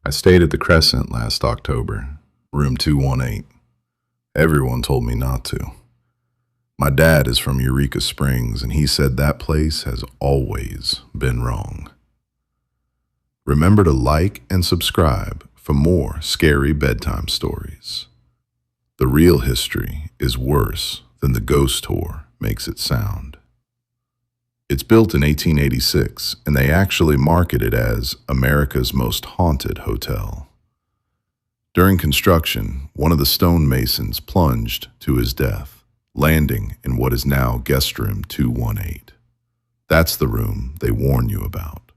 I stayed at the Crescent last October, room 218. Everyone told me not to. My dad is from Eureka Springs, and he said that place has always been wrong. Remember to like and subscribe for more scary bedtime stories. The real history is worse than the ghost tour makes it sound. It's built in 1886, and they actually market it as America's most haunted hotel. During construction, one of the stonemasons plunged to his death, landing in what is now guest room 218. That's the room they warn you about.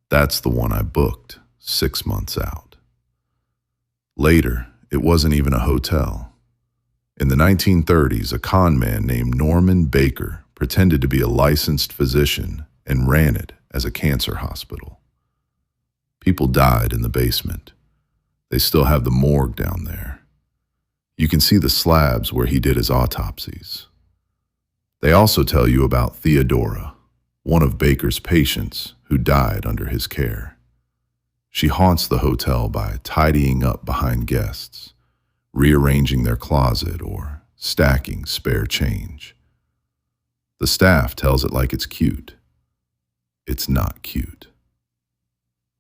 That's the one I booked 6 months out. Later, it wasn't even a hotel. In the 1930s, a con man named Norman Baker pretended to be a licensed physician and ran it as a cancer hospital. People died in the basement. They still have the morgue down there. You can see the slabs where he did his autopsies. They also tell you about Theodora, one of Baker's patients who died under his care. She haunts the hotel by tidying up behind guests, rearranging their closet, or stacking spare change. The staff tells it like it's cute. It's not cute.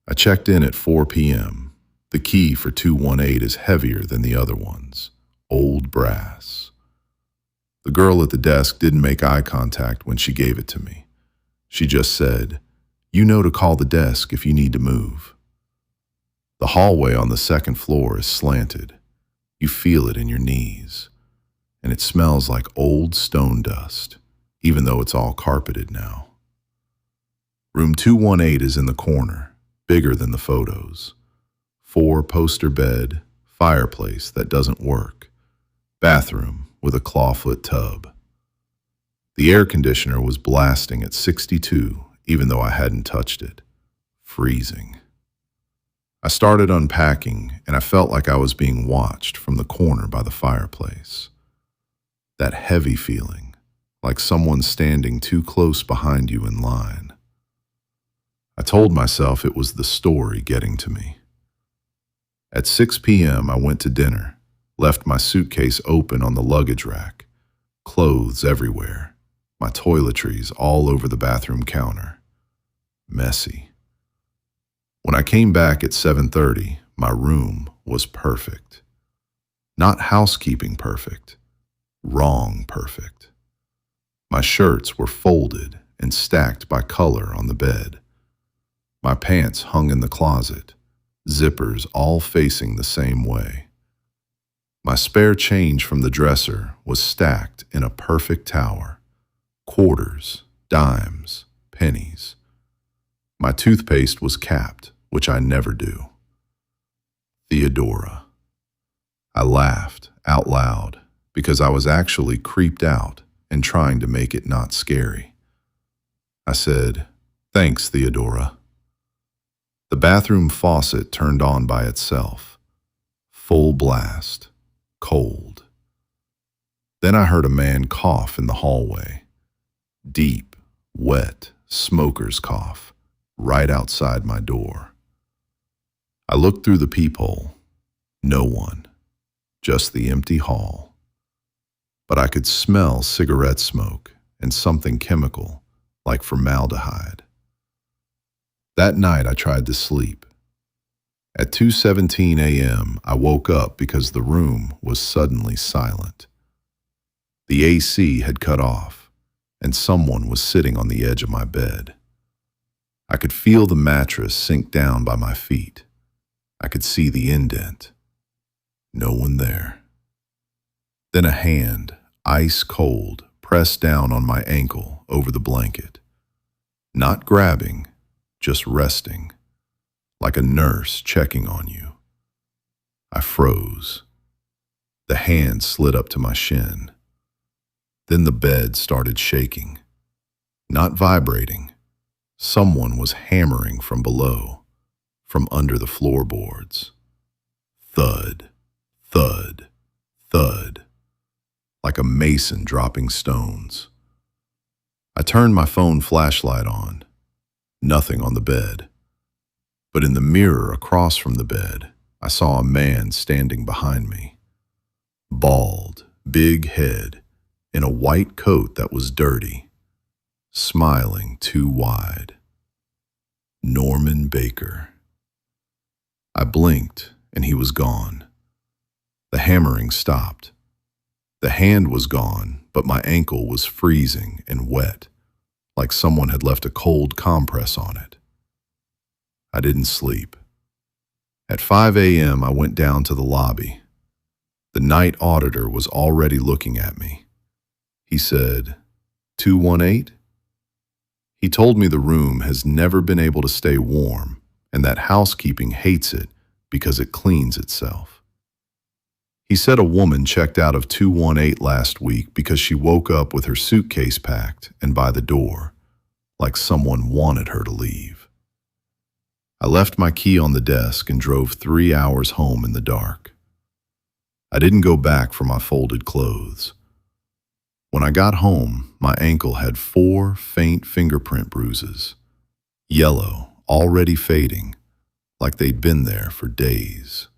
I checked in at 4 p.m. The key for 218 is heavier than the other ones. Old brass. The girl at the desk didn't make eye contact when she gave it to me. She just said, "You know to call the desk if you need to move." The hallway on the second floor is slanted. You feel it in your knees. And it smells like old stone dust, even though it's all carpeted now. Room 218 is in the corner, bigger than the photos. 4-poster bed, fireplace that doesn't work, bathroom with a clawfoot tub. The air conditioner was blasting at 62, even though I hadn't touched it. Freezing. I started unpacking, and I felt like I was being watched from the corner by the fireplace. That heavy feeling, like someone standing too close behind you in line. I told myself it was the story getting to me. At 6 p.m., I went to dinner, left my suitcase open on the luggage rack, clothes everywhere, my toiletries all over the bathroom counter. Messy. When I came back at 7:30, my room was perfect. Not housekeeping perfect, wrong perfect. My shirts were folded and stacked by color on the bed. My pants hung in the closet, zippers all facing the same way. My spare change from the dresser was stacked in a perfect tower. Quarters, dimes, pennies. My toothpaste was capped, which I never do. Theodora. I laughed out loud because I was actually creeped out and trying to make it not scary. I said, "Thanks, Theodora." The bathroom faucet turned on by itself. Full blast. Cold. Then I heard a man cough in the hallway. Deep, wet, smoker's cough, right outside my door. I looked through the peephole. No one. Just the empty hall. But I could smell cigarette smoke and something chemical, like formaldehyde. That night I tried to sleep. At 2:17 a.m., I woke up because the room was suddenly silent. The AC had cut off, and someone was sitting on the edge of my bed. I could feel the mattress sink down by my feet. I could see the indent. No one there. Then a hand, ice cold, pressed down on my ankle over the blanket. Not grabbing, just resting, like a nurse checking on you. I froze. The hand slid up to my shin. Then the bed started shaking. Not vibrating. Someone was hammering from below, from under the floorboards. Thud, thud, thud, like a mason dropping stones. I turned my phone flashlight on. Nothing on the bed. But in the mirror across from the bed, I saw a man standing behind me. Bald, big head, in a white coat that was dirty, smiling too wide. Norman Baker. I blinked, and he was gone. The hammering stopped. The hand was gone, but my ankle was freezing and wet, like someone had left a cold compress on it. I didn't sleep. At 5 a.m., I went down to the lobby. The night auditor was already looking at me. He said, 218? He told me the room has never been able to stay warm and that housekeeping hates it because it cleans itself. He said a woman checked out of 218 last week because she woke up with her suitcase packed and by the door, like someone wanted her to leave. I left my key on the desk and drove 3 hours home in the dark. I didn't go back for my folded clothes. When I got home, my ankle had 4 faint fingerprint bruises, yellow, already fading, like they'd been there for days.